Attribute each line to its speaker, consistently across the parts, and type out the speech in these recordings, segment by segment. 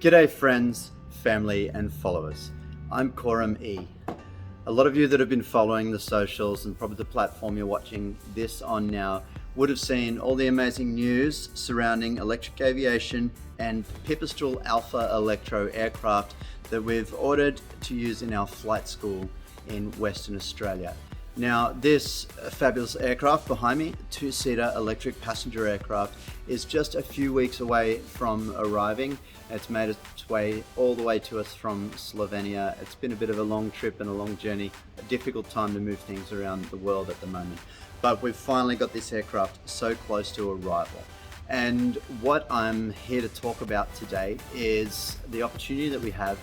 Speaker 1: G'day friends, family and followers. I'm Coram E. A lot of you that have been following the socials and probably the platform you're watching this on now would have seen all the amazing news surrounding electric aviation and Pipistrel Alpha Electro aircraft that we've ordered to use in our flight school in Western Australia. Now, this fabulous aircraft behind me, two-seater electric passenger aircraft, is just a few weeks away from arriving. It's made its way all the way to us from Slovenia. It's been a bit of a long trip and a long journey, a difficult time to move things around the world at the moment. But we've finally got this aircraft so close to arrival. And what I'm here to talk about today is the opportunity that we have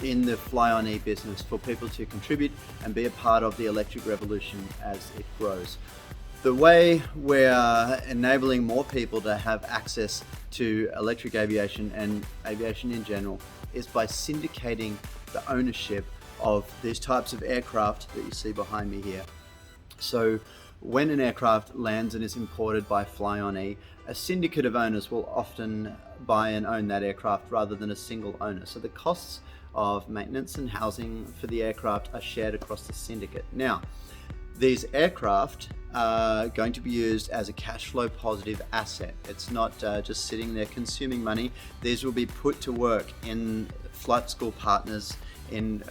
Speaker 1: in the Fly On E business for people to contribute and be a part of the electric revolution as it grows. The way we're enabling more people to have access to electric aviation and aviation in general is by syndicating the ownership of these types of aircraft that you see behind me here. So when an aircraft lands and is imported by Fly On E, a syndicate of owners will often buy and own that aircraft rather than a single owner. So the costs of maintenance and housing for the aircraft are shared across the syndicate. Now, these aircraft are going to be used as a cash flow positive asset. It's not just sitting there consuming money. These will be put to work in flight school partners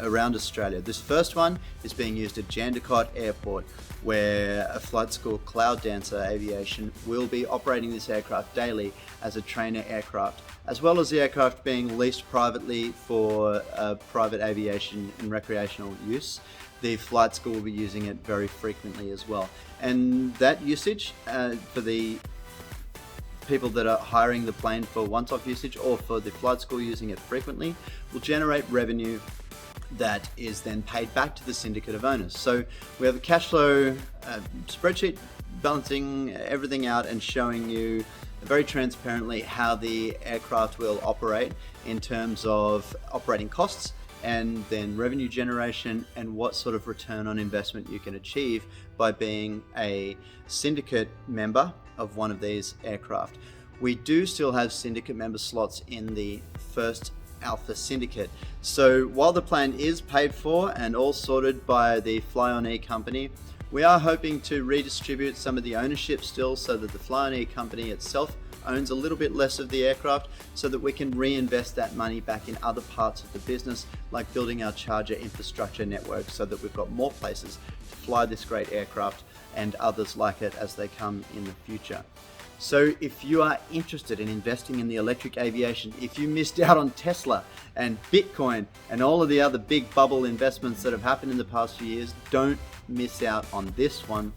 Speaker 1: around Australia. This first one is being used at Jandakot Airport, where a flight school, Cloud Dancer Aviation, will be operating this aircraft daily as a trainer aircraft, as well as the aircraft being leased privately for private aviation and recreational use. The flight school will be using it very frequently as well. And that usage for the people that are hiring the plane for once-off usage or for the flight school using it frequently will generate revenue that is then paid back to the syndicate of owners. So we have a cash flow spreadsheet balancing everything out and showing you very transparently how the aircraft will operate in terms of operating costs and then revenue generation and what sort of return on investment you can achieve by being a syndicate member of one of these aircraft. We do still have syndicate member slots in the first Alpha Syndicate. So while the plane is paid for and all sorted by the Fly On E company, we are hoping to redistribute some of the ownership still so that the Fly On E company itself owns a little bit less of the aircraft so that we can reinvest that money back in other parts of the business, like building our charger infrastructure network so that we've got more places to fly this great aircraft and others like it as they come in the future. So if you are interested in investing in the electric aviation, if you missed out on Tesla and Bitcoin and all of the other big bubble investments that have happened in the past few years, don't miss out on this one.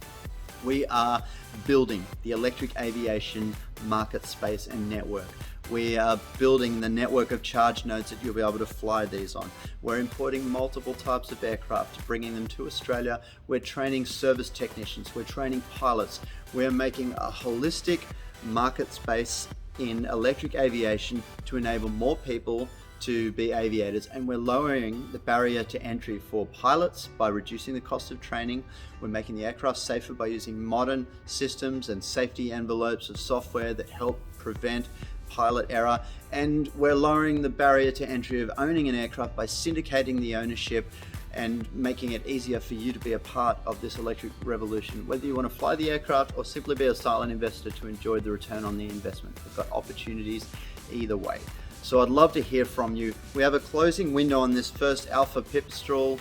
Speaker 1: We are building the electric aviation market space and network. We are building the network of charge nodes that you'll be able to fly these on. We're importing multiple types of aircraft, bringing them to Australia. We're training service technicians. We're training pilots. We're making a holistic market space in electric aviation to enable more people to be aviators, and we're lowering the barrier to entry for pilots by reducing the cost of training. We're making the aircraft safer by using modern systems and safety envelopes of software that help prevent pilot error, and we're lowering the barrier to entry of owning an aircraft by syndicating the ownership and making it easier for you to be a part of this electric revolution, whether you want to fly the aircraft or simply be a silent investor to enjoy the return on the investment. We've got opportunities either way. So I'd love to hear from you. We have a closing window on this first Alpha Pipistrel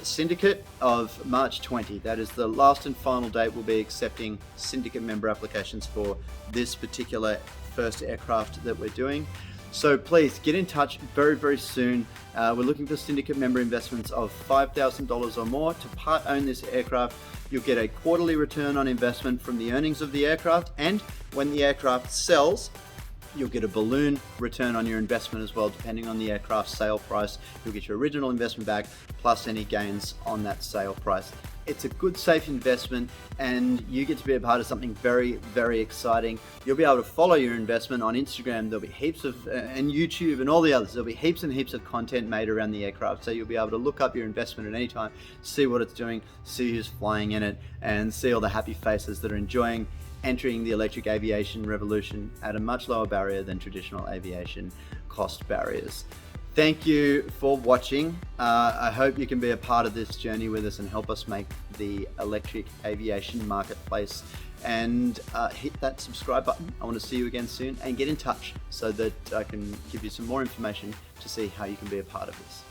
Speaker 1: Syndicate of March 20. That is the last and final date we'll be accepting syndicate member applications for this particular first aircraft that we're doing. So please get in touch very, very soon. We're looking for syndicate member investments of $5,000 or more. To part own this aircraft, you'll get a quarterly return on investment from the earnings of the aircraft, and when the aircraft sells, you'll get a balloon return on your investment as well. Depending on the aircraft sale price, you'll get your original investment back plus any gains on that sale price. It's a good, safe investment, and you get to be a part of something very, very exciting. You'll be able to follow your investment on Instagram. There'll be heaps of, and YouTube and all the others. There'll be heaps and heaps of content made around the aircraft. So you'll be able to look up your investment at any time, see what it's doing, see who's flying in it, and see all the happy faces that are enjoying entering the electric aviation revolution at a much lower barrier than traditional aviation cost barriers. Thank you for watching. I hope you can be a part of this journey with us and help us make the electric aviation marketplace, and hit that subscribe button. I want to see you again soon, and get in touch so that I can give you some more information to see how you can be a part of this.